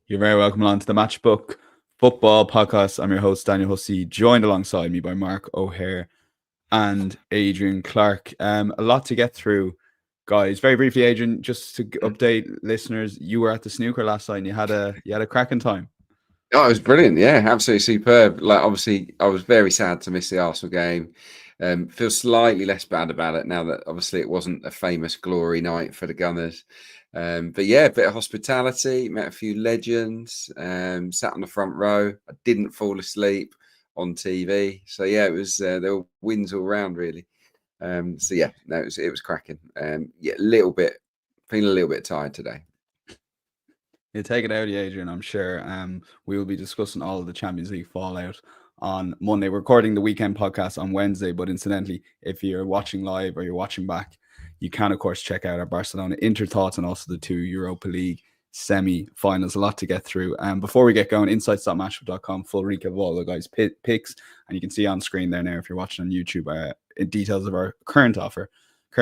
You're very welcome along to the Matchbook Football Podcast. I'm your host, Daniel Hussey, joined alongside me by Mark O'Haire and Adrian Clarke. A lot to get through, guys. Very briefly, Adrian, just to update listeners, you were at the snooker last night and you had a cracking time. Oh, it was brilliant. Yeah, absolutely superb. Like, obviously, I was very sad to miss the Arsenal game. Feel slightly less bad about it now that obviously it wasn't a famous glory night for the Gunners. But yeah, a bit of hospitality, met a few legends, sat on the front row. I didn't fall asleep on TV. So yeah, it was there were wins all round really. So yeah, no, it was cracking. Yeah, feeling a little bit tired today. You take it out of you, Adrian, I'm sure. We will be discussing all of the Champions League fallout on Monday. We're recording the weekend podcast on Wednesday, but incidentally, if you're watching live or you're watching back, you can, of course, check out our Barcelona Inter thoughts and also the two Europa League semi-finals. A lot to get through. Before we get going, insights.matchbook.com, full recap of all the guys' picks, and you can see on screen there now if you're watching on YouTube details of our current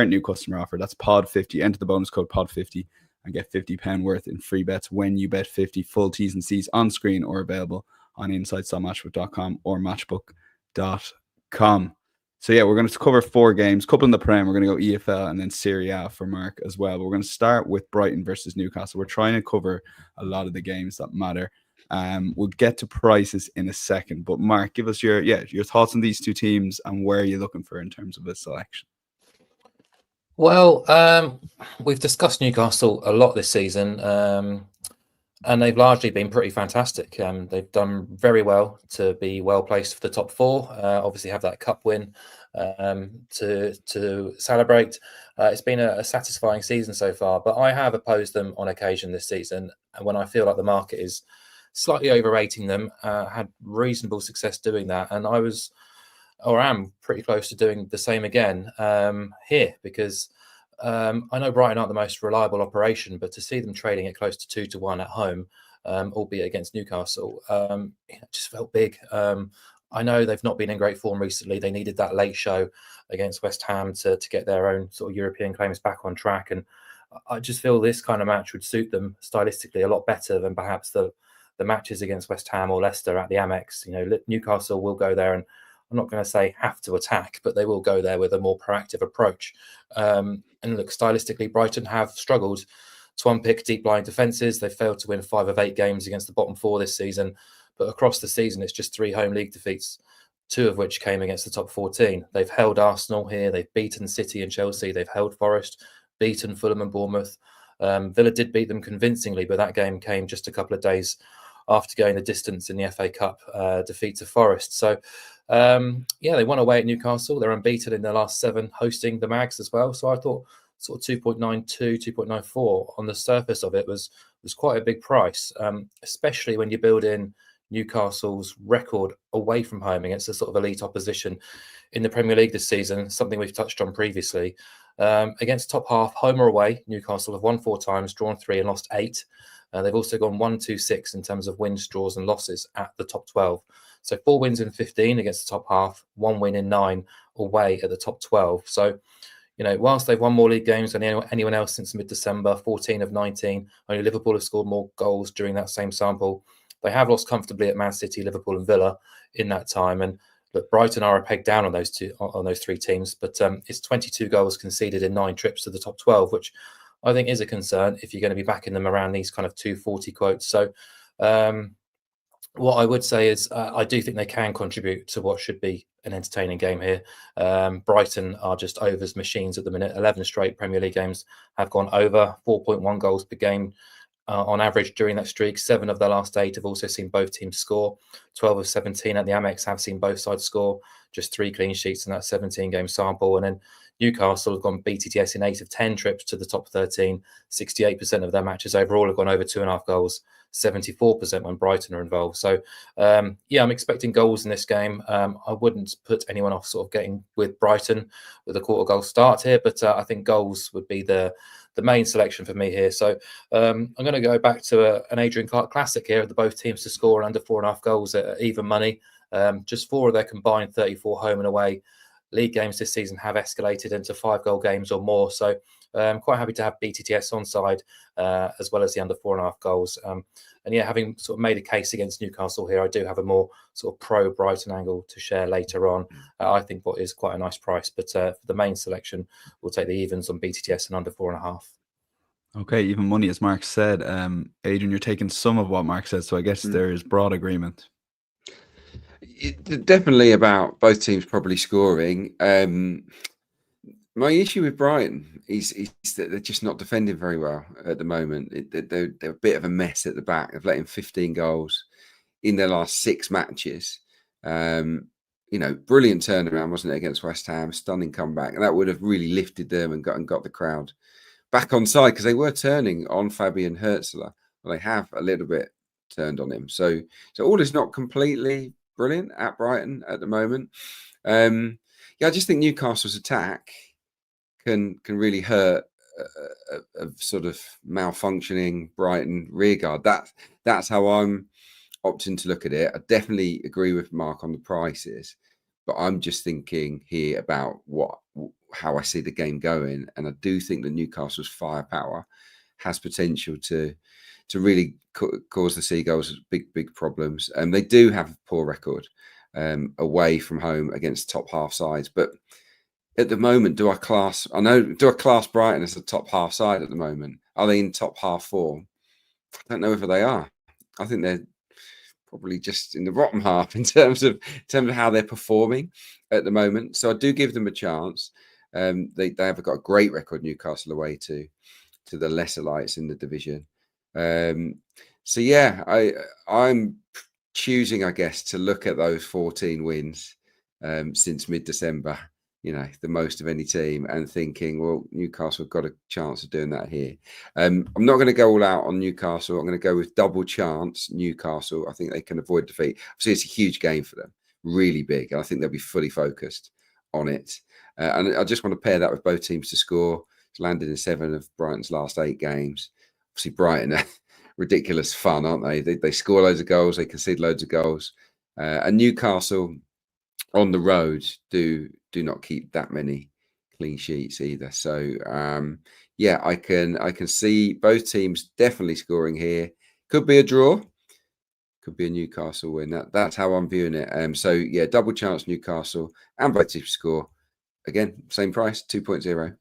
new customer offer. That's POD50. Enter the bonus code POD50 and get £50 worth in free bets when you bet 50. Full T's and C's on screen or available on insights.matchbook.com or matchbook.com. So yeah, we're going to cover 4 games, couple in the Prem. We're going to go EFL and then Serie A for Mark as well. But we're going to start with Brighton versus Newcastle. We're trying to cover a lot of the games that matter. We'll get to prices in a second. But Mark, give us your thoughts on these two teams and where you're looking for in terms of a selection. Well, we've discussed Newcastle a lot this season, and they've largely been pretty fantastic. They've done very well to be well placed for the top 4. Obviously, have that cup win to celebrate. It's been a satisfying season so far, but I have opposed them on occasion this season, and when I feel like the market is slightly overrating them, had reasonable success doing that, and am pretty close to doing the same again here, because I know Brighton aren't the most reliable operation, but to see them trading at close to 2-1 at home, albeit against Newcastle, it just felt big. I know they've not been in great form recently. They needed that late show against West Ham to get their own sort of European claims back on track, and I just feel this kind of match would suit them stylistically a lot better than perhaps the matches against West Ham or Leicester at the Amex. Newcastle will go there and, I'm not going to say have to attack, but they will go there with a more proactive approach. And look, stylistically, Brighton have struggled to unpick deep lying defences. They've failed to win 5 of 8 games against the bottom 4 this season. But across the season, it's just 3 home league defeats, 2 of which came against the top 14. They've held Arsenal here. They've beaten City and Chelsea. They've held Forest, beaten Fulham and Bournemouth. Villa did beat them convincingly, but that game came just a couple of days after going the distance in the FA Cup defeat to Forest. So, they won away at Newcastle. They're unbeaten in their last 7 hosting the Mags as well. So I thought sort of 2.92, 2.94 on the surface of it was quite a big price, especially when you build in Newcastle's record away from home against a sort of elite opposition in the Premier League this season, something we've touched on previously. Against top half, home or away, Newcastle have won 4 times, drawn 3 and lost 8. They've also gone 1-2-6 in terms of wins, draws and losses at the top 12. So 4 wins in 15 against the top half, 1 win in 9 away at the top 12. So, whilst they've won more league games than anyone else since mid-December, 14 of 19, only Liverpool have scored more goals during that same sample. They have lost comfortably at Man City, Liverpool and Villa in that time. And look, Brighton are a peg down on those 3 teams, but it's 22 goals conceded in 9 trips to the top 12, which I think is a concern if you're going to be backing them around these kind of 240 quotes. So what I would say is I do think they can contribute to what should be an entertaining game here. Brighton are just overs machines at the minute. 11 straight Premier League games have gone over, 4.1 goals per game on average during that streak. 7 of their last 8 have also seen both teams score. 12 of 17 at the Amex have seen both sides score. Just 3 clean sheets in that 17-game sample. And then Newcastle have gone BTTS in 8 of 10 trips to the top 13. 68% of their matches overall have gone over 2.5 goals. 74% when Brighton are involved. So, I'm expecting goals in this game. I wouldn't put anyone off sort of getting with Brighton with a quarter goal start here, but I think goals would be the main selection for me here. So I'm going to go back to an Adrian Clarke classic here of the both teams to score under 4.5 goals at even money. Just 4 of their combined 34 home and away league games this season have escalated into 5-goal games or more. So Quite happy to have BTTS on side, as well as the under 4.5 goals. And yeah, having sort of made a case against Newcastle here, I do have a more sort of pro Brighton angle to share later on. I think what is quite a nice price, but for the main selection, we'll take the evens on BTTS and under 4.5. Okay, even money, as Mark said. Adrian, you're taking some of what Mark said, so I guess there is broad agreement. Definitely about both teams probably scoring. My issue with Brighton is that they're just not defending very well at the moment. They're a bit of a mess at the back. They've let in 15 goals in their last 6 matches. Brilliant turnaround, wasn't it, against West Ham? Stunning comeback, and that would have really lifted them and got the crowd back on side, because they were turning on Fabian Hürzeler. Well, they have a little bit turned on him. So all is not completely brilliant at Brighton at the moment. I just think Newcastle's attack can really hurt a sort of malfunctioning Brighton rearguard. That's how I'm opting to look at it. I definitely agree with Mark on the prices, but I'm just thinking here about how I see the game going, and I do think that Newcastle's firepower has potential to really cause the Seagulls big problems. And they do have a poor record away from home against top half sides, but at the moment, do I class Brighton as a top half side at the moment? Are they in top half form? I don't know whether they are. I think they're probably just in the bottom half in terms of how they're performing at the moment. So I do give them a chance. They have got a great record, Newcastle, away to the lesser lights in the division. So yeah, I'm choosing, I guess, to look at those 14 wins since mid-December, the most of any team, and thinking, well, Newcastle have got a chance of doing that here. I'm not going to go all out on Newcastle. I'm going to go with double chance Newcastle. I think they can avoid defeat. Obviously, it's a huge game for them, really big, and I think they'll be fully focused on it. And I just want to pair that with both teams to score. It's landed in 7 of Brighton's last 8 games. Obviously, Brighton are ridiculous fun, aren't they? They score loads of goals, they concede loads of goals, and Newcastle on the road do not keep that many clean sheets either. So I can see both teams definitely scoring here. Could be a draw, could be a Newcastle win. That's how I'm viewing it. So yeah, double chance Newcastle, and both teams score. Again, same price, 2.0.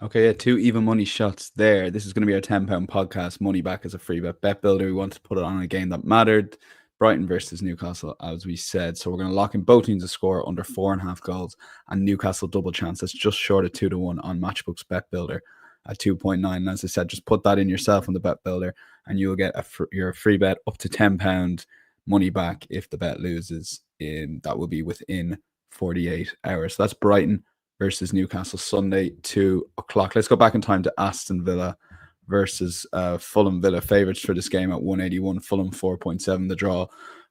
Okay, yeah, 2 even money shots there. This is going to be our £10 podcast, money back as a free bet builder. We want to put it on a game that mattered. Brighton versus Newcastle, as we said. So we're going to lock in both teams to score under 4.5 goals, and Newcastle double chance. That's just short of 2-1 on Matchbook's bet builder at 2.9. And as I said, just put that in yourself on the bet builder, and you'll get your free bet up to £10 money back if the bet loses. That will be within 48 hours. So that's Brighton versus Newcastle Sunday, 2:00. Let's go back in time to Aston Villa versus Fulham. Villa favourites for this game at 181. Fulham 4.7. The draw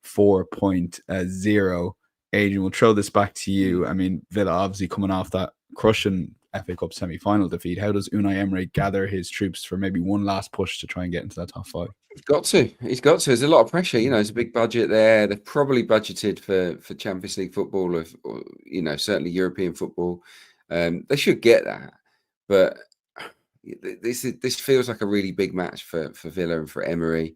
4.0. Adrian, we'll throw this back to you. I mean, Villa obviously coming off that crushing FA Cup semi-final defeat. How does Unai Emery gather his troops for maybe one last push to try and get into that top 5? He's got to. There's a lot of pressure. There's a big budget there. They've probably budgeted for Champions League football, or certainly European football. They should get that, but this feels like a really big match for Villa and for Emery,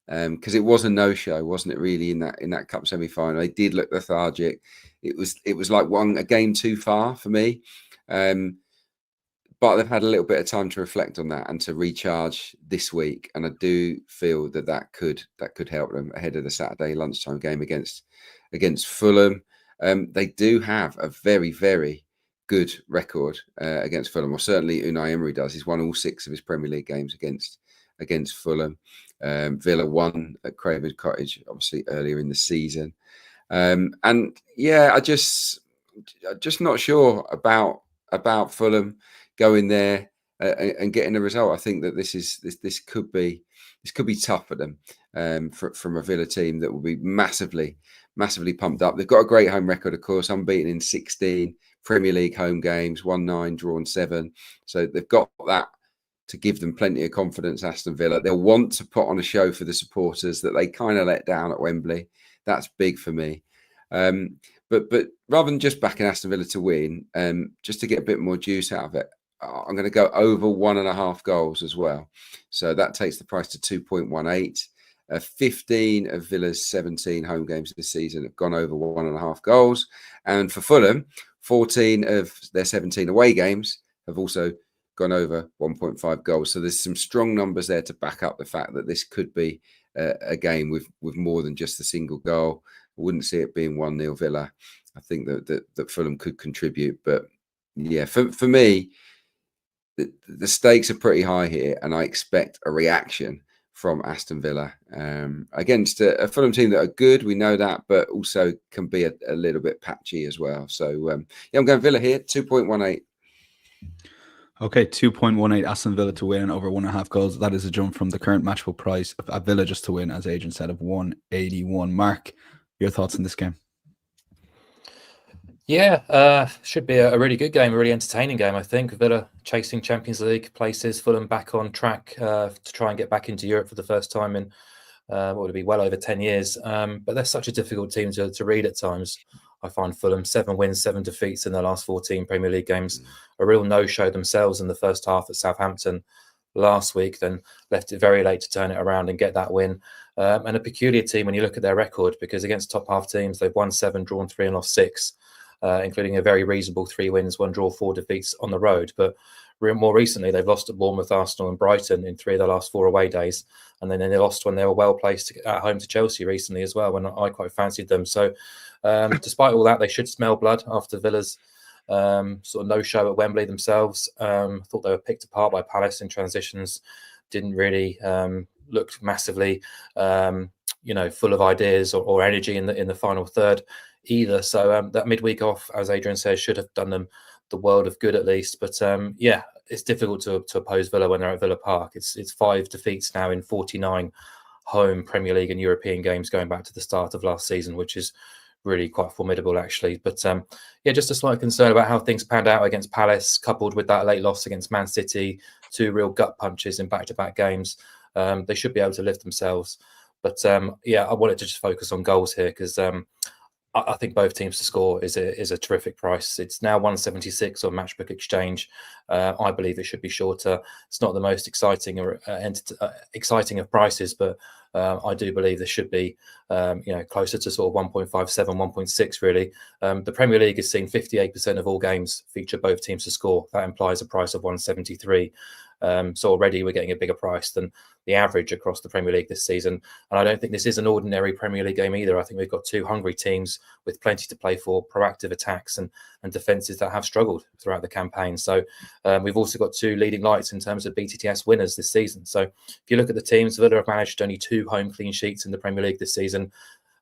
because it was a no-show, wasn't it? Really, in that cup semi-final, they did look lethargic. It was like a game too far for me. But they've had a little bit of time to reflect on that and to recharge this week, and I do feel that could help them ahead of the Saturday lunchtime game against Fulham. They do have a very, very good record against Fulham, or certainly Unai Emery does. He's won all 6 of his Premier League games against Fulham. Villa won at Craven Cottage, obviously earlier in the season, and yeah, I'm just not sure about Fulham going there and getting a result. I think that this could be tough for them from a Villa team that will be massively pumped up. They've got a great home record, of course, unbeaten in 16 Premier League home games, won 9, drawn 7. So they've got that to give them plenty of confidence, Aston Villa. They'll want to put on a show for the supporters that they kind of let down at Wembley. That's big for me. But rather than just backing Aston Villa to win, just to get a bit more juice out of it, I'm going to go over 1.5 goals as well. So that takes the price to 2.18. 15 of Villa's 17 home games this season have gone over 1.5 goals. And for Fulham, 14 of their 17 away games have also gone over 1.5 goals. So there's some strong numbers there to back up the fact that this could be a game with more than just a single goal. I wouldn't see it being 1-0 Villa. I think that Fulham could contribute. But yeah, for me, the stakes are pretty high here, and I expect a reaction from Aston Villa against a Fulham team that are good. We know that, but also can be a little bit patchy as well. So yeah, I'm going Villa here, 2.18. Okay, 2.18 Aston Villa to win over 1.5 goals. That is a jump from the current matchable price at Villa just to win, as Adrian said, of 181. Mark, your thoughts on this game? Yeah, should be a really good game, a really entertaining game, I think. Villa chasing Champions League places, Fulham back on track to try and get back into Europe for the first time in what would it be, well over 10 years. But they're such a difficult team to read at times. I find Fulham 7 wins, 7 defeats in their last 14 Premier League games. A real no-show themselves in the first half at Southampton last week, then left it very late to turn it around and get that win. And a peculiar team when you look at their record, because against top half teams, they've won 7, drawn 3 and lost 6. Including a very reasonable 3 wins, 1 draw, 4 defeats on the road. But more recently, they've lost at Bournemouth, Arsenal and Brighton in 3 of their last 4 away days. And then they lost when they were well placed at home to Chelsea recently as well, when I quite fancied them. So despite all that, they should smell blood after Villa's sort of no-show at Wembley themselves. Thought they were picked apart by Palace in transitions. Didn't really look massively, full of ideas or energy in the final third either. So that midweek off, as Adrian says, should have done them the world of good at least. But yeah, it's difficult to oppose Villa when they're at Villa Park. It's 5 defeats now in 49 home Premier League and European games going back to the start of last season, which is really quite formidable actually. But yeah, just a slight concern about how things panned out against Palace, coupled with that late loss against Man City, 2 real gut punches in back-to-back games. They should be able to lift themselves. But yeah, I wanted to just focus on goals here because I think both teams to score is a terrific price. It's now 176 on Matchbook Exchange. I believe it should be shorter. It's not the most exciting or exciting of prices, but I do believe this should be closer to sort of 1.57, 1.6 really. The Premier League has seen 58% of all games feature both teams to score. That implies a price of 173. So already we're getting a bigger price than the average across the Premier League this season. And I don't think this is an ordinary Premier League game either. I think we've got 2 hungry teams with plenty to play for, proactive attacks and defences that have struggled throughout the campaign. So we've also got 2 leading lights in terms of BTTS winners this season. So if you look at the teams, Villa have managed only 2 home clean sheets in the Premier League this season.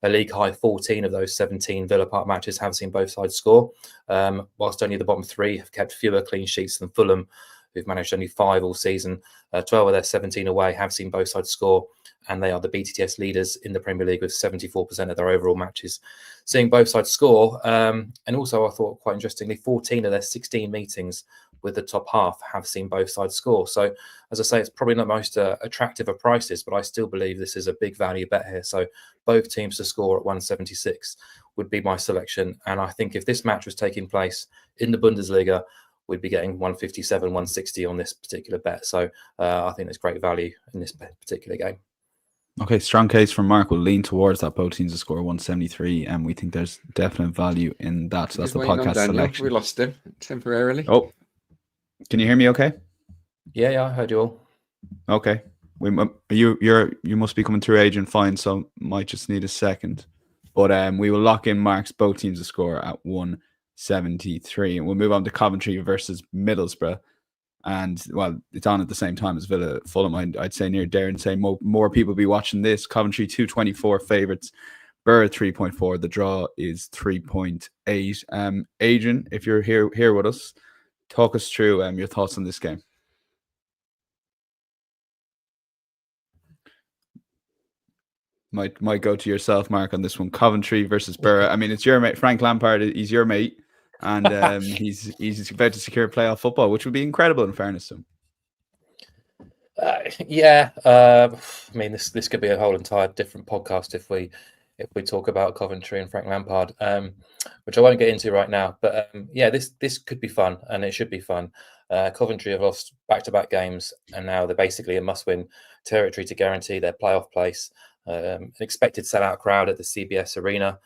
A league high 14 of those 17 Villa Park matches have seen both sides score, whilst only the bottom 3 have kept fewer clean sheets than Fulham, who've managed only 5 all season. 12 of their 17 away have seen both sides score, and they are the BTTS leaders in the Premier League with 74% of their overall matches seeing both sides score. And also, I thought quite interestingly, 14 of their 16 meetings with the top half have seen both sides score. So, as I say, it's probably not the most attractive of prices, but I still believe this is a big value bet here. So, both teams to score at 176 would be my selection. And I think if this match was taking place in the Bundesliga, we'd be getting 157, 160 on this particular bet. So I think there's great value in this particular game. Okay, strong case from Mark. Will lean towards that both teams to score 173, and we think there's definite value in that. So that's the podcast selection. We lost him temporarily. Oh, can you hear me okay? Yeah, I heard you all. Okay. You must be coming through, Adrian, fine, so might just need a second. But we will lock in Mark's both teams to score at 173, and we'll move on to Coventry versus Middlesbrough. And well, it's on at the same time as Villa Fulham. I'd say near there and say more people be watching this. Coventry 224 favourites, Borough 3.4. The draw is 3.8. Adrian, if you're here with us, talk us through your thoughts on this game. Might go to yourself, Mark, on this one. Coventry versus Borough. I mean, it's your mate, Frank Lampard. He's your mate. And he's about to secure playoff football, which would be incredible in fairness to him. I mean, this could be a whole entire different podcast if we if we talk about Coventry and Frank Lampard, which I won't get into right now. But yeah, this could be fun, and it should be fun. Coventry have lost back-to-back games, and now they're basically in must-win territory to guarantee their playoff place. An expected sellout crowd at the CBS Arena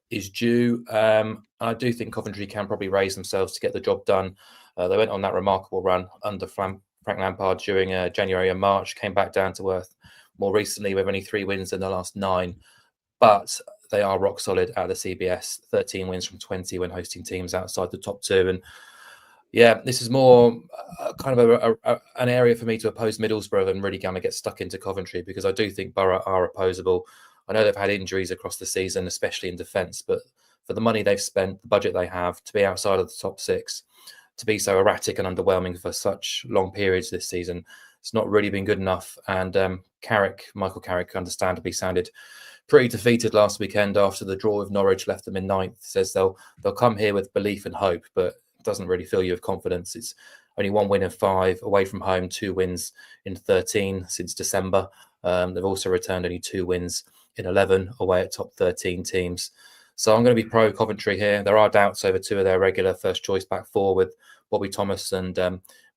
is due. I do think Coventry can probably raise themselves to get the job done. They went on that remarkable run under Frank Lampard during January and March, came back down to earth more recently with only 3 wins in the last 9. But they are rock solid at the CBS, 13 wins from 20 when hosting teams outside the top 2. And yeah, this is more kind of an area for me to oppose Middlesbrough than really going to get stuck into Coventry, because I do think Borough are opposable. I know they've had injuries across the season, especially in defence, but for the money they've spent, the budget they have, to be outside of the top 6, to be so erratic and underwhelming for such long periods this season, it's not really been good enough. And Michael Carrick, understandably sounded pretty defeated last weekend after the draw with Norwich left them in 9th. Says they'll come here with belief and hope, but doesn't really fill you with confidence. It's only 1 win in 5 away from home, 2 wins in 13 since December. They've also returned only 2 wins in 11 away at top 13 teams. So I'm going to be pro Coventry here. There are doubts over 2 of their regular first choice back 4 with Bobby Thomas and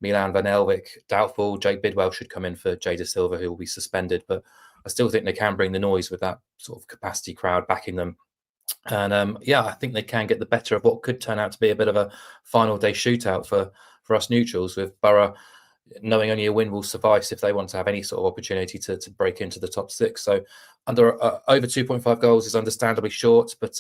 Milan Van Elwick doubtful. Jake Bidwell should come in for Jay Da Silva, who will be suspended, but I still think they can bring the noise with that sort of capacity crowd backing them. And yeah, I think they can get the better of what could turn out to be a bit of a final day shootout for us neutrals, with Borough knowing only a win will suffice if they want to have any sort of opportunity to break into the top 6. So under over 2.5 goals is understandably short, but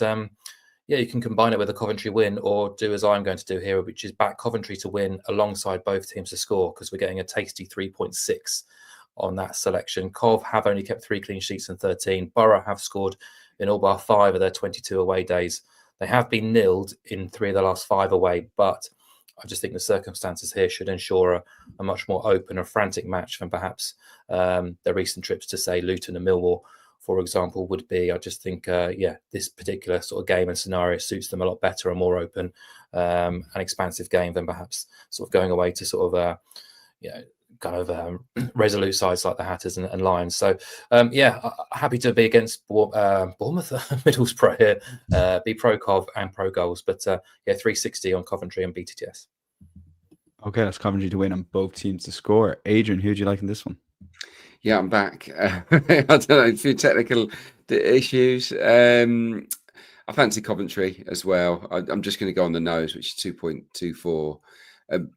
yeah, you can combine it with a Coventry win, or do as I'm going to do here, which is back Coventry to win alongside both teams to score, because we're getting a tasty 3.6 on that selection. Cov have only kept 3 clean sheets in 13. Borough have scored in all bar 5 of their 22 away days. They have been nilled in 3 of the last 5 away, but I just think the circumstances here should ensure a much more open or frantic match than perhaps their recent trips to, say, Luton and Millwall, for example, would be. I just think, yeah, this particular sort of game and scenario suits them a lot better, a more open and expansive game than perhaps sort of going away to sort of, you know, kind of resolute sides like the Hatters and Lions. So yeah, happy to be against Bournemouth, Middlesbrough here, be pro Cov and pro goals, but yeah, 360 on Coventry and BTTS. Okay, that's Coventry to win and both teams to score. Adrian, who do you like in this one? Yeah, I'm back. I don't know, a few technical issues. I fancy Coventry as well. I'm just going to go on the nose, which is 2.24.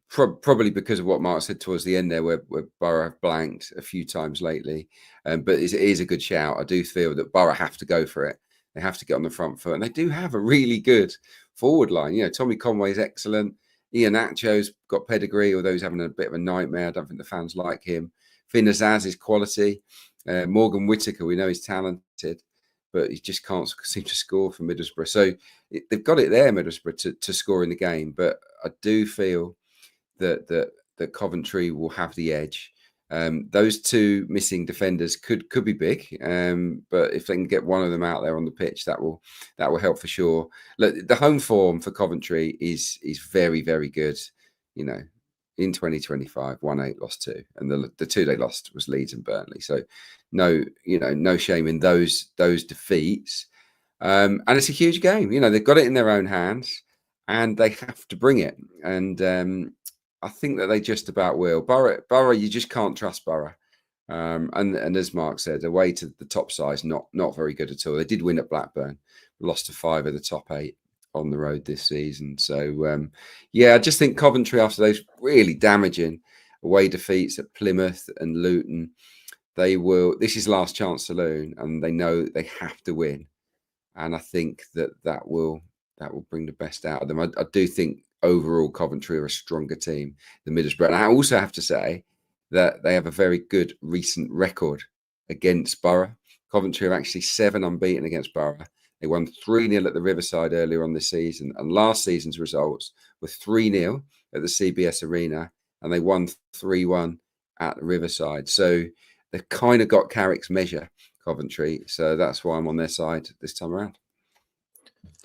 Probably because of what Mark said towards the end there, where Borough have blanked a few times lately. But it is a good shout. I do feel that Borough have to go for it. They have to get on the front foot. And they do have a really good forward line. You know, Tommy Conway's excellent. Ian Acho's got pedigree, although he's having a bit of a nightmare. I don't think the fans like him. Finn Azaz is quality. Morgan Whittaker, we know he's talented, but he just can't seem to score for Middlesbrough. So they've got it there, Middlesbrough, to score in the game. But I do feel that Coventry will have the edge. Those 2 missing defenders could be big, but if they can get one of them out there on the pitch, that will help for sure. Look, the home form for Coventry is very, very good. You know, in 2025, 1-8, lost 2, and the 2 they lost was Leeds and Burnley. So no shame in those defeats. And it's a huge game. You know, they've got it in their own hands, and they have to bring it. And I think that they just about will. Borough, you just can't trust Borough. And as Mark said, away to the top sides, not very good at all. They did win at Blackburn, lost to 5 of the top 8 on the road this season. So, yeah, I just think Coventry, after those really damaging away defeats at Plymouth and Luton, this is last chance saloon, and they know they have to win. And I think that will bring the best out of them. I do think overall Coventry are a stronger team than Middlesbrough. And I also have to say that they have a very good recent record against Borough. Coventry are actually 7 unbeaten against Borough. They won 3-0 at the Riverside earlier on this season. And last season's results were 3-0 at the CBS Arena, and they won 3-1 at the Riverside. So they've kind of got Carrick's measure, Coventry. So that's why I'm on their side this time around.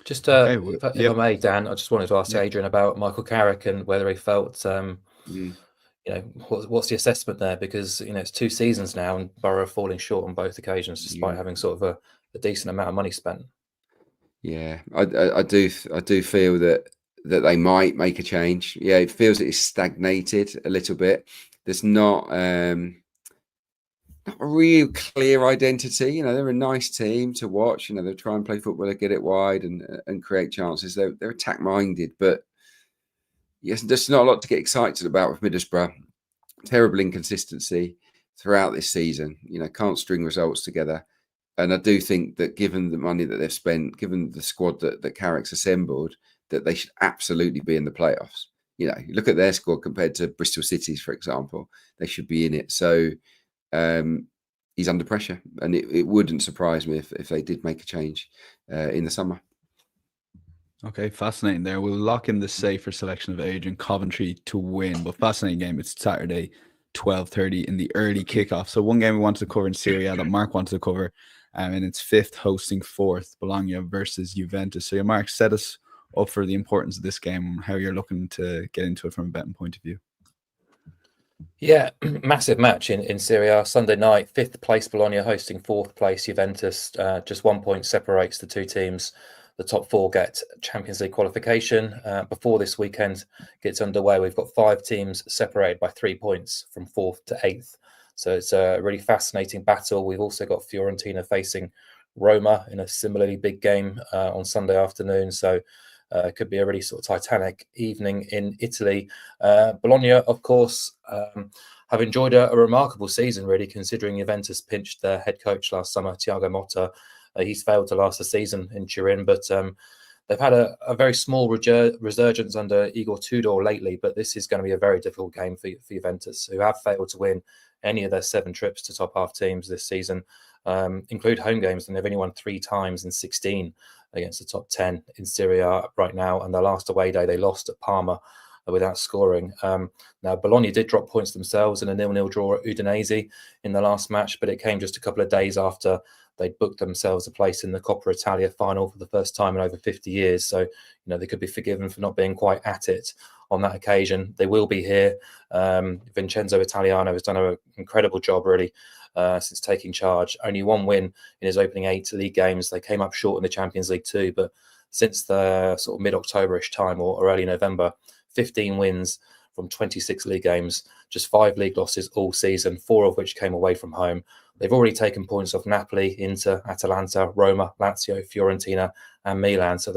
Just if I may, Dan, I just wanted to ask Adrian about Michael Carrick and whether he felt what's the assessment there? Because it's 2 seasons now, and Borough falling short on both occasions, despite having sort of a decent amount of money spent. Yeah, I do feel that they might make a change. Yeah, it feels that it's stagnated a little bit. There's not a real clear identity. They're a nice team to watch. They try and play football, they get it wide and create chances. They're attack minded, but yes, there's not a lot to get excited about with Middlesbrough. Terrible inconsistency throughout this season. Can't string results together. And I do think that given the money that they've spent, given the squad that Carrick's assembled, that they should absolutely be in the playoffs. You look at their squad compared to Bristol City's, for example, they should be in it. So he's under pressure, and it wouldn't surprise me if they did make a change in the summer. Okay, fascinating there. We'll lock in the safer selection of Adrian, Coventry to win, but fascinating game. It's Saturday, 12:30 in the early kickoff. So one game we wanted to cover in Serie A that Mark wanted to cover, and it's 5th hosting 4th, Bologna versus Juventus. So Mark, set us up for the importance of this game and how you're looking to get into it from a betting point of view. Yeah, massive match in Serie A. Sunday night, 5th place Bologna hosting 4th place Juventus. Just 1 point separates the two teams. The top 4 get Champions League qualification. Before this weekend gets underway, we've got 5 teams separated by 3 points from 4th to 8th. So it's a really fascinating battle. We've also got Fiorentina facing Roma in a similarly big game on Sunday afternoon. So it could be a really sort of titanic evening in Italy. Bologna, of course, have enjoyed a remarkable season, really, considering Juventus pinched their head coach last summer, Thiago Motta. He's failed to last the season in Turin, but they've had a very small resurgence under Igor Tudor lately. But this is going to be a very difficult game for Juventus, who have failed to win any of their 7 trips to top half teams this season, include home games, and they've only won 3 times in 16 against the top 10 in Serie A right now. And their last away day, they lost at Parma without scoring. Now, Bologna did drop points themselves in a 0-0 draw at Udinese in the last match, but it came just a couple of days after they'd booked themselves a place in the Coppa Italia final for the first time in over 50 years. So, they could be forgiven for not being quite at it on that occasion. They will be here. Vincenzo Italiano has done an incredible job, really, since taking charge. Only 1 win in his opening 8 league games. They came up short in the Champions League too, but since the sort of mid-October-ish time or early November, 15 wins from 26 league games, just 5 league losses all season, 4 of which came away from home. They've already taken points off Napoli, Inter, Atalanta, Roma, Lazio, Fiorentina, and Milan. So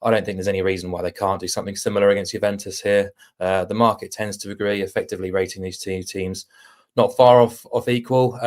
I don't think there's any reason why they can't do something similar against Juventus here. The market tends to agree, effectively rating these 2 teams not far off equal.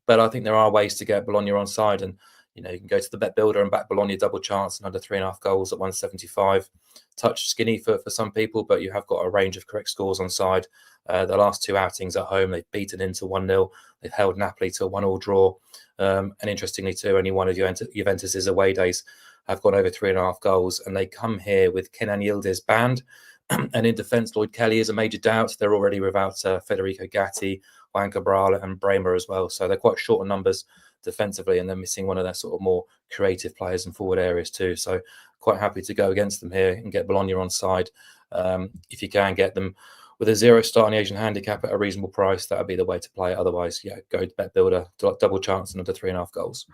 But I think there are ways to get Bologna on side, and you can go to the bet builder and back Bologna double chance and under 3.5 goals at 175. Touch skinny for some people, but you have got a range of correct scores on side. The last 2 outings at home, they've beaten into 1-0. They've held Napoli to a 1-1 draw. And interestingly too, only one of Juventus's away days have gone over 3.5 goals, and they come here with Kenan Yildiz banned. And in defence, Lloyd Kelly is a major doubt. They're already without Federico Gatti, Juan Cabral and Bremer as well. So they're quite short on numbers defensively, and they're missing one of their sort of more creative players in forward areas too. So quite happy to go against them here and get Bologna on side. If you can get them with a 0 start on the Asian handicap at a reasonable price, that would be the way to play it. Otherwise, go to bet builder, double chance and under 3.5 goals.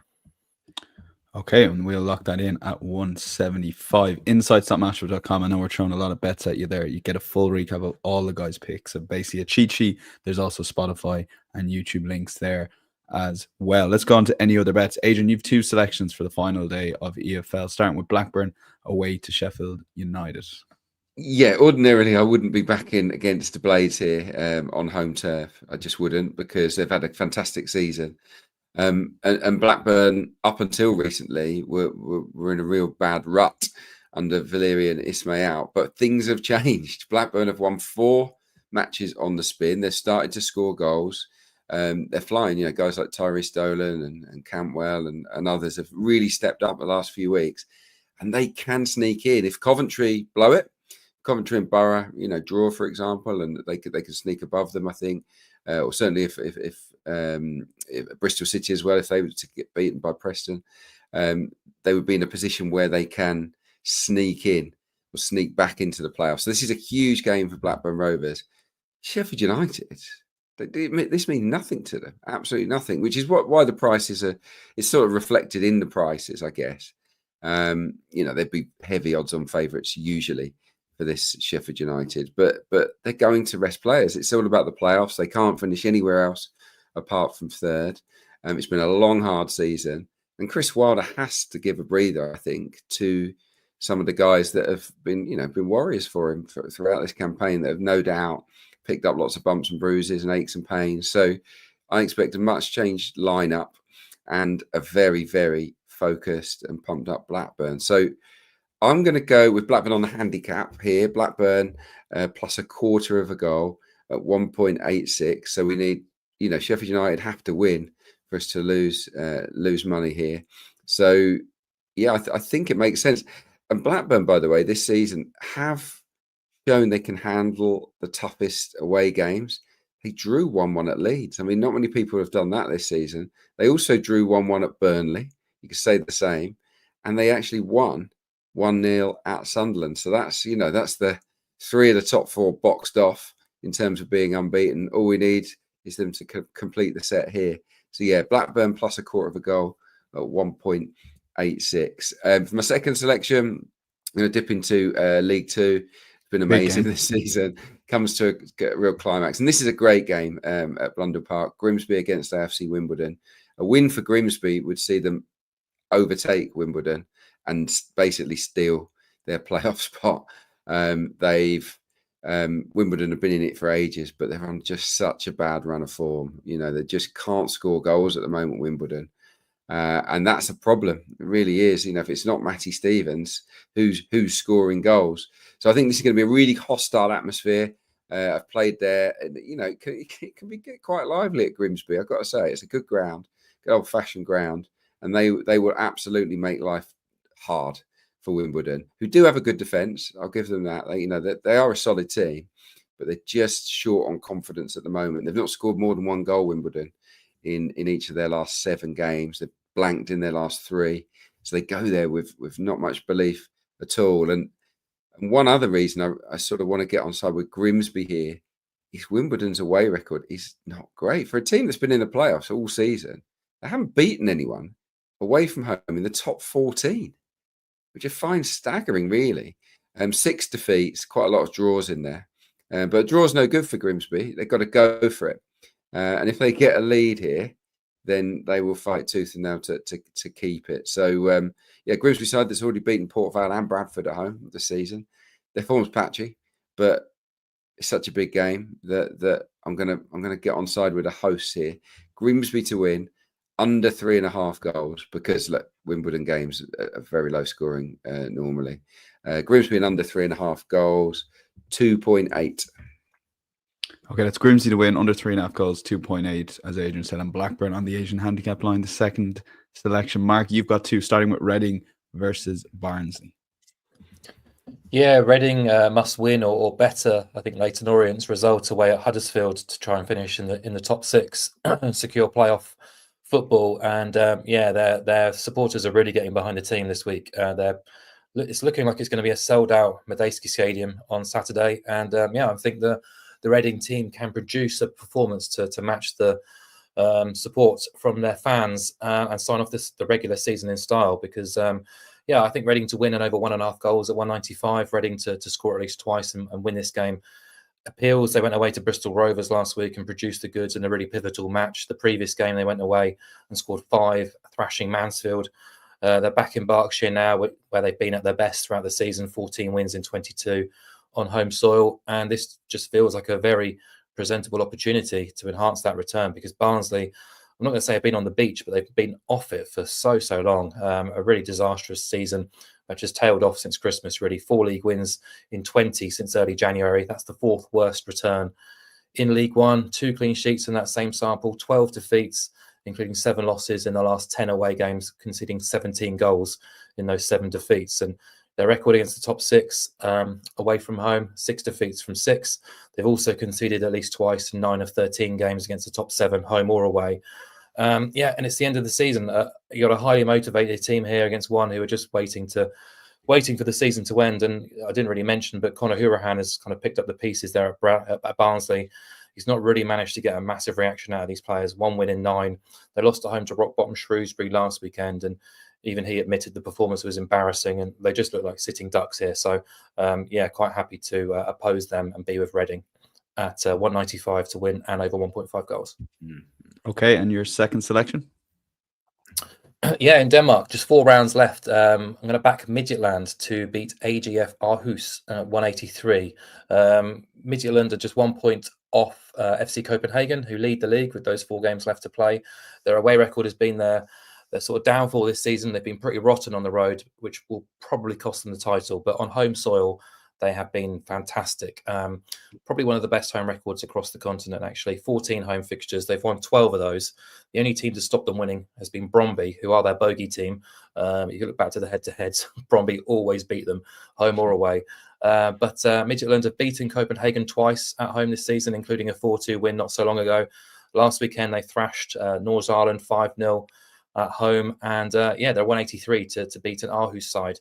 Okay, and we'll lock that in at 175. Insights.matchroom.com. I know we're throwing a lot of bets at you there. You get a full recap of all the guys' picks. So basically a cheat sheet. There's also Spotify and YouTube links there as well. Let's go on to any other bets. Adrian, you've 2 selections for the final day of EFL, starting with Blackburn away to Sheffield United. Yeah, ordinarily I wouldn't be backing against the Blades here on home turf. I just wouldn't, because they've had a fantastic season. And Blackburn, up until recently, were in a real bad rut under Valerian Ismail, but things have changed. Blackburn have won 4 matches on the spin. They've started to score goals. They're flying. Guys like Tyrese Dolan and Campbell and others have really stepped up the last few weeks, and they can sneak in. If Coventry blow it, Coventry and Borough, draw, for example, and they could sneak above them, I think. Or certainly if Bristol City as well, if they were to get beaten by Preston, they would be in a position where they can sneak in or sneak back into the playoffs. So this is a huge game for Blackburn Rovers. Sheffield United, this means nothing to them, absolutely nothing, which is why the prices are, it's sort of reflected in the prices, I guess. There'd be heavy odds on favourites usually for this Sheffield United, but they're going to rest players. It's all about the playoffs. They can't finish anywhere else apart from third. It's been a long, hard season, and Chris Wilder has to give a breather, I think, to some of the guys that have been warriors for him throughout this campaign, that have no doubt picked up lots of bumps and bruises and aches and pains. So I expect a much changed lineup and a very, very focused and pumped up Blackburn. So I'm going to go with Blackburn on the handicap here. Blackburn plus a quarter of a goal at 1.86. So we need, Sheffield United have to win for us to lose money here. So yeah, I think it makes sense. And Blackburn, by the way, this season have shown they can handle the toughest away games. They drew 1-1 at Leeds. I mean, not many people have done that this season. They also drew 1-1 at Burnley. You could say the same. And they actually won 1-0 at Sunderland. So that's the 3 of the top 4 boxed off in terms of being unbeaten. All we need is them to complete the set here. So yeah, Blackburn plus a quarter of a goal at 1.86. For my second selection, I'm going to dip into League Two. It's been amazing this season. Comes to a real climax. And this is a great game at Blundell Park. Grimsby against AFC Wimbledon. A win for Grimsby would see them overtake Wimbledon and basically steal their playoff spot. Wimbledon have been in it for ages, but they're on just such a bad run of form. They just can't score goals at the moment, Wimbledon. And that's a problem. It really is. If it's not Matty Stevens, who's scoring goals. So I think this is going to be a really hostile atmosphere. I've played there, and it can get quite lively at Grimsby. I've got to say, it's a good ground, good old-fashioned ground, and they will absolutely make life hard for Wimbledon, who do have a good defence. I'll give them that. They are a solid team, but they're just short on confidence at the moment. They've not scored more than 1 goal, Wimbledon, in each of their last 7 games. They've blanked in their last 3. So they go there with not much belief at all. And one other reason I sort of want to get on side with Grimsby here is Wimbledon's away record is not great. For a team that's been in the playoffs all season, they haven't beaten anyone away from home in the top 14, which I find staggering, really. 6 defeats, quite a lot of draws in there. But a draw's no good for Grimsby. They've got to go for it. And if they get a lead here, then they will fight tooth and nail to keep it. So, Grimsby side that's already beaten Port Vale and Bradford at home this season. Their form's patchy, but it's such a big game that I'm gonna get on side with a host here. Grimsby to win under 3.5 goals, because look, Wimbledon games are very low scoring normally. Grimsby under 3.5 goals, 2.8. Okay, that's Grimsby to win under 3.5 goals, 2.8, as Adrian said, and Blackburn on the Asian handicap line, the second selection. Mark, you've got 2, starting with Reading versus Barnsley. Yeah, Reading must win or better. I think Leyton Orient's result away at Huddersfield to try and finish in the top 6 and secure playoff football. And their supporters are really getting behind the team this week. It's looking like it's going to be a sold-out Medeski Stadium on Saturday. And I think the Reading team can produce a performance to match the support from their fans and sign off the regular season in style, because I think Reading to win and over 1.5 goals at 195, Reading to score at least twice and win this game appeals. They went away to Bristol Rovers last week and produced the goods in a really pivotal match. The previous game they went away and scored 5, thrashing Mansfield. They're back in Berkshire now, where they've been at their best throughout the season, 14 wins in 22 on home soil, and this just feels like a very presentable opportunity to enhance that return, because Barnsley, I'm not going to say have been on the beach, but they've been off it for so long. A really disastrous season that just tailed off since Christmas, really. 4 league wins in 20 since early January. That's the 4th worst return in League One. 2 clean sheets in that same sample, 12 defeats, including 7 losses in the last 10 away games, conceding 17 goals in those 7 defeats. And their record against the top 6 away from home, 6 defeats from 6. They've also conceded at least twice in 9 of 13 games against the top 7, home or away. And it's the end of the season. You got a highly motivated team here against one who are just waiting to waiting for the season to end. And I didn't really mention, but Conor Hourihane has kind of picked up the pieces there at Barnsley. He's not really managed to get a massive reaction out of these players. 1 win in 9. They lost at home to rock bottom Shrewsbury last weekend, and even he admitted the performance was embarrassing, and they just look like sitting ducks here. So, yeah, quite happy to oppose them and be with Reading at 195 to win and over 1.5 goals. Okay, and your second selection? Yeah, in Denmark, just 4 rounds left. I'm going to back Midtjylland to beat AGF Aarhus 183. Midtjylland are just 1 point off FC Copenhagen, who lead the league with those 4 games left to play. Their away record has been their sort of downfall this season. They've been pretty rotten on the road, which will probably cost them the title. But on home soil, they have been fantastic. Probably one of the best home records across the continent, actually. 14 home fixtures. They've won 12 of those. The only team to stop them winning has been Brøndby, who are their bogey team. You look back to the head-to-heads, Brøndby always beat them, home or away. But Midtjylland have beaten Copenhagen twice at home this season, including a 4-2 win not so long ago. Last weekend, they thrashed Nordsjælland 5-0 at home. And, yeah, they're 183 to beat an Aarhus side,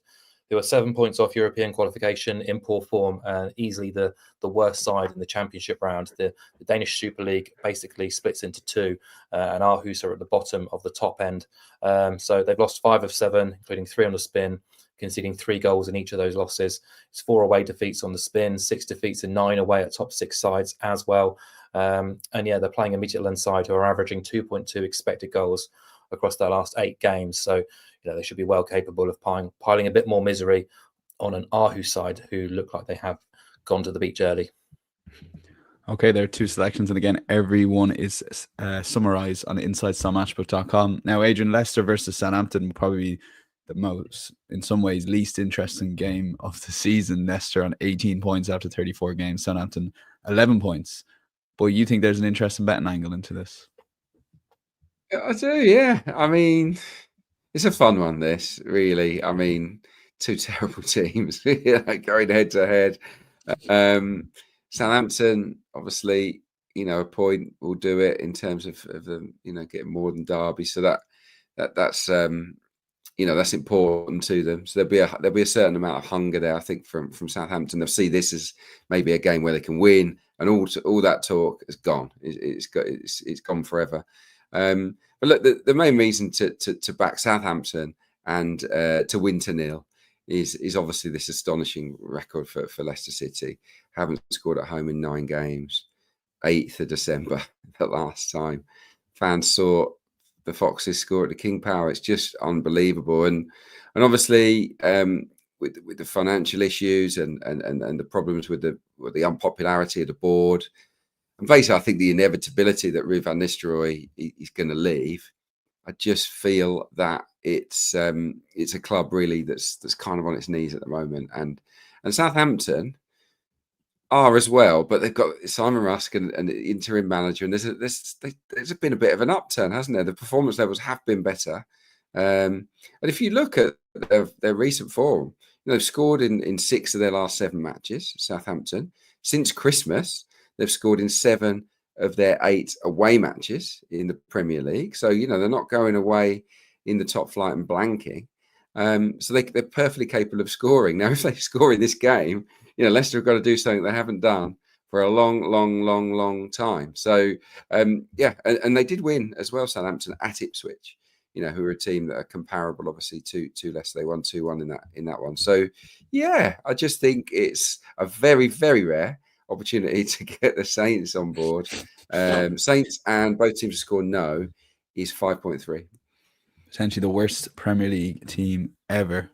who are 7 points off European qualification, in poor form, and easily the worst side in the championship round. The Danish Super League basically splits into 2, and Aarhus are at the bottom of the top end. So they've lost 5 of 7, including 3 on the spin, conceding 3 goals in each of those losses. It's 4 away defeats on the spin, 6 defeats and 9 away at top 6 sides as well. And yeah, they're playing a Midtjylland side who are averaging 2.2 expected goals across their last 8 games. So, you know, they should be well capable of piling a bit more misery on an Aarhus side who look like they have gone to the beach early. Okay, there are 2 selections, and again, everyone is summarised on InsideStarMatchbook.com. Now, Adrian, Leicester versus Southampton will probably be the most, in some ways, least interesting game of the season. Leicester on 18 points after 34 games, Southampton 11 points. But you think there's an interesting betting angle into this? I do, yeah. I mean, it's a fun one, this, really. I mean, 2 terrible teams going head to head. Southampton, obviously, you know, a point will do it in terms of them, you know, getting more than Derby. So that's you know, that's important to them. So there'll be a certain amount of hunger there, I think, from Southampton. They'll see this as maybe a game where they can win, and all that talk is gone. It's gone forever. But look, the main reason to back Southampton and to win to 0 is obviously this astonishing record for Leicester City. Haven't scored at home in 9 games. 8th of December, the last time. Fans saw the Foxes score at the King Power. It's just unbelievable. And obviously with the financial issues and the problems with the unpopularity of the board, and basically, I think the inevitability that Ruud van Nistelrooy is going to leave, I just feel that it's a club really that's kind of on its knees at the moment, and Southampton are as well, but they've got Simon Rusk and the interim manager, and there's been a bit of an upturn, hasn't there? The performance levels have been better, and if you look at their recent form, you know, they've scored in 6 of their last 7 matches. Southampton, since Christmas, they've scored in 7 of their 8 away matches in the Premier League. So, you know, they're not going away in the top flight and blanking. So they're perfectly capable of scoring. Now, if they score in this game, you know, Leicester have got to do something they haven't done for a long time. So, yeah, and they did win as well, Southampton, at Ipswich, you know, who are a team that are comparable, obviously, to Leicester. They won 2-1 in that one. So, yeah, I just think it's a very, very rare opportunity to get the Saints on board. Saints and both teams to score no is 5.3. Essentially the worst Premier League team ever,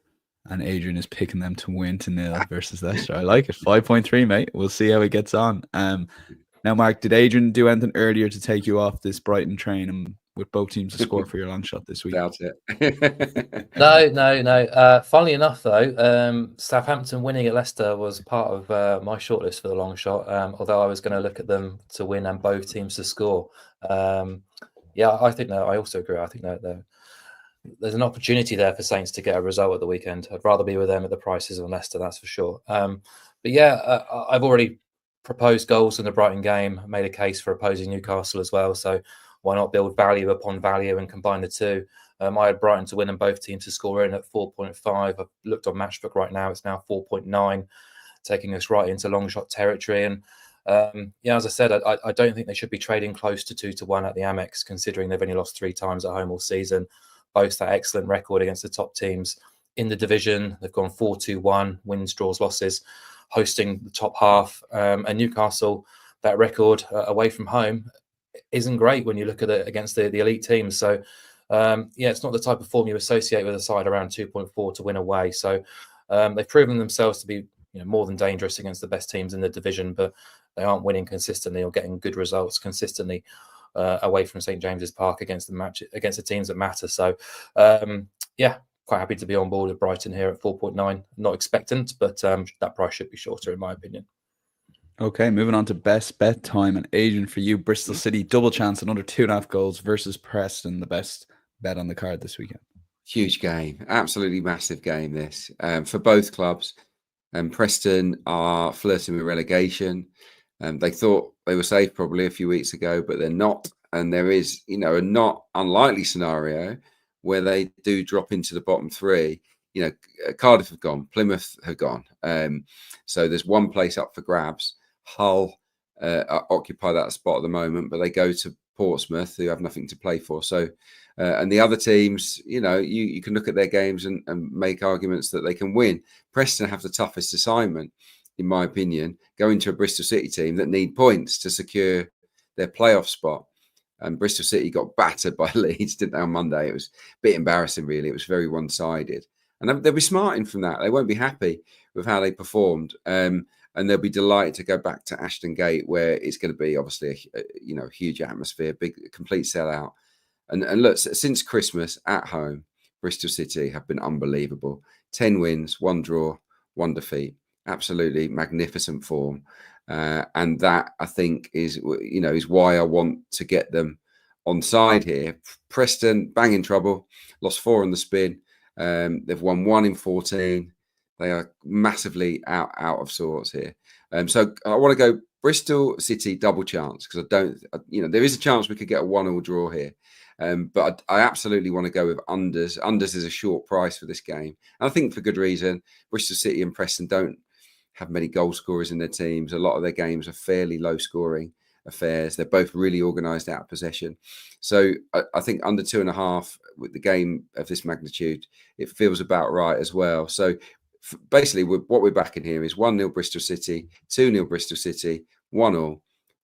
and Adrian is picking them to win to 0 versus Leicester. I like it. 5.3, mate. We'll see how he gets on. Now, Mark, did Adrian do anything earlier to take you off this Brighton train and with both teams to score for your long shot this week? Doubt it. No. Funnily enough, though, Southampton winning at Leicester was part of my shortlist for the long shot, although I was going to look at them to win and both teams to score. Yeah, I think that I also agree. I think that there's an opportunity there for Saints to get a result at the weekend. I'd rather be with them at the prices of Leicester, that's for sure. But yeah, I've already proposed goals in the Brighton game, made a case for opposing Newcastle as well. So why not build value upon value and combine the two? I had Brighton to win and both teams to score in at 4.5. I've looked on Matchbook right now; it's now 4.9, taking us right into long shot territory. And as I said, I don't think they should be trading close to 2-1 at the Amex, considering they've only lost 3 times at home all season. Boast that excellent record against the top teams in the division. They've gone 4-2-1, wins, draws, losses, hosting the top half. And Newcastle, that record away from home isn't great when you look at it against the elite teams. So, it's not the type of form you associate with a side around 2.4 to win away. So they've proven themselves to be more than dangerous against the best teams in the division, but they aren't winning consistently or getting good results consistently away from St James's Park against the teams that matter. So, quite happy to be on board with Brighton here at 4.9. Not expectant, but that price should be shorter in my opinion. Okay, moving on to best bet time. And Adrian, for you, Bristol City double chance and under 2.5 goals versus Preston, the best bet on the card this weekend. Huge game, absolutely massive game this for both clubs. Preston are flirting with relegation. They thought they were safe probably a few weeks ago, but they're not. And there is, a not unlikely scenario where they do drop into the bottom 3. Cardiff have gone, Plymouth have gone. So there's one place up for grabs. Hull occupy that spot at the moment, but they go to Portsmouth, who have nothing to play for. So, and the other teams, you can look at their games and make arguments that they can win. Preston have the toughest assignment, in my opinion, going to a Bristol City team that need points to secure their playoff spot. And Bristol City got battered by Leeds, didn't they, on Monday? It was a bit embarrassing, really. It was very one-sided. And they'll be smarting from that. They won't be happy with how they performed. And they'll be delighted to go back to Ashton Gate, where it's going to be obviously a huge atmosphere, big, complete sellout. And look, since Christmas at home, Bristol City have been unbelievable. 10 wins, 1 draw, 1 defeat. Absolutely magnificent form. And that, I think, is why I want to get them on side here. Preston, bang in trouble, lost 4 on the spin. They've won 1 in 14. They are massively out of sorts here. So I want to go Bristol City double chance, because there is a chance we could get a 1-1 draw here. But I absolutely want to go with unders. Unders is a short price for this game. And I think for good reason. Bristol City and Preston don't have many goal scorers in their teams. A lot of their games are fairly low scoring affairs. They're both really organised out of possession. So I think under 2.5 with the game of this magnitude, it feels about right as well. So basically what we're backing here is 1-0 Bristol City, 2-0 Bristol City, 1-1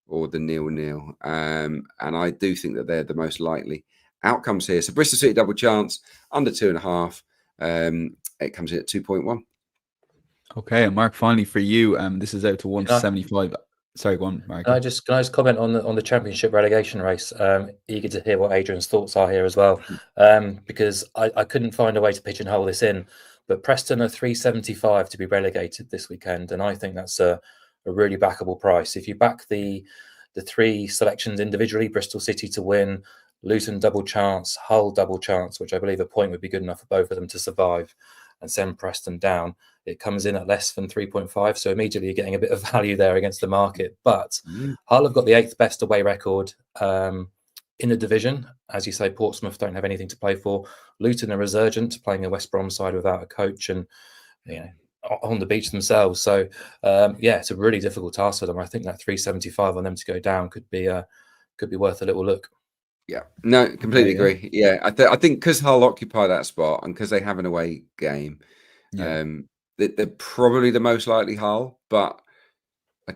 or the 0-0. And I do think that they're the most likely outcomes here. So Bristol City double chance, under 2.5. It comes in at 2.1. Okay, and Mark, finally for you, this is out to 175. Sorry, go on, Mark. Can I just comment on the Championship relegation race? Eager to hear what Adrian's thoughts are here as well, because I couldn't find a way to pigeonhole this in. But Preston are 375 to be relegated this weekend, and I think that's a really backable price. If you back the 3 selections individually, Bristol City to win, Luton double chance, Hull double chance, which I believe a point would be good enough for both of them to survive, and send Preston down, it comes in at less than 3.5. So immediately you're getting a bit of value there against the market. But Hull have got the 8th best away record in the division. As you say, Portsmouth don't have anything to play for. Luton are resurgent, playing a West Brom side without a coach and on the beach themselves. So it's a really difficult task for them. I think that 375 on them to go down could be worth a little look. Yeah, no, completely agree. Yeah, I think because Hull occupy that spot and because they have an away game, they're probably the most likely Hull. But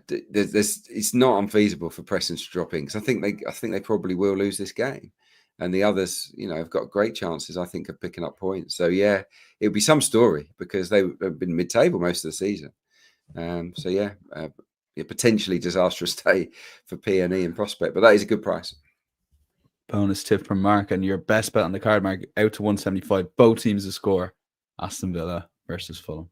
it's not unfeasible for Preston to drop in, because I think they probably will lose this game, and the others, have got great chances, I think, of picking up points. So yeah, it would be some story because they've been mid-table most of the season. Potentially disastrous day for P&E and Prospect, but that is a good price. Bonus tip from Mark, and your best bet on the card, Mark, out to 175. Both teams to score. Aston Villa versus Fulham.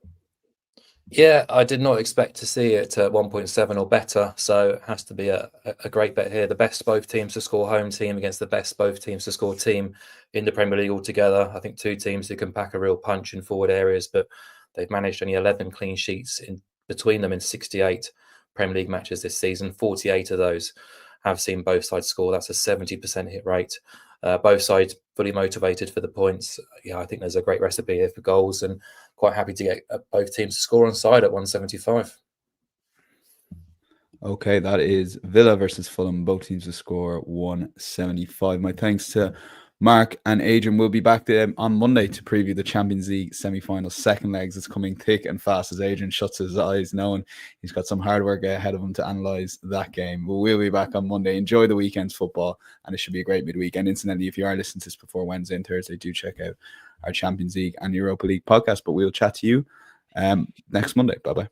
Yeah, I did not expect to see it at 1.7 or better, so it has to be a great bet here. The best both teams to score home team against the best both teams to score team in the Premier League altogether. I think 2 teams who can pack a real punch in forward areas, but they've managed only 11 clean sheets in between them in 68 Premier League matches this season, 48 of those have seen both sides score. That's a 70% hit rate. Both sides fully motivated for the points. Yeah, I think there's a great recipe here for goals, and quite happy to get both teams to score on side at 175. Okay, that is Villa versus Fulham. Both teams to score 175. My thanks to Mark and Adrian. Will be back on Monday to preview the Champions League semi-final second legs. It's coming thick and fast as Adrian shuts his eyes, knowing he's got some hard work ahead of him to analyse that game. But we'll be back on Monday. Enjoy the weekend's football, and it should be a great midweek. And incidentally, if you are listening to this before Wednesday and Thursday, do check out our Champions League and Europa League podcast. But we'll chat to you next Monday. Bye-bye.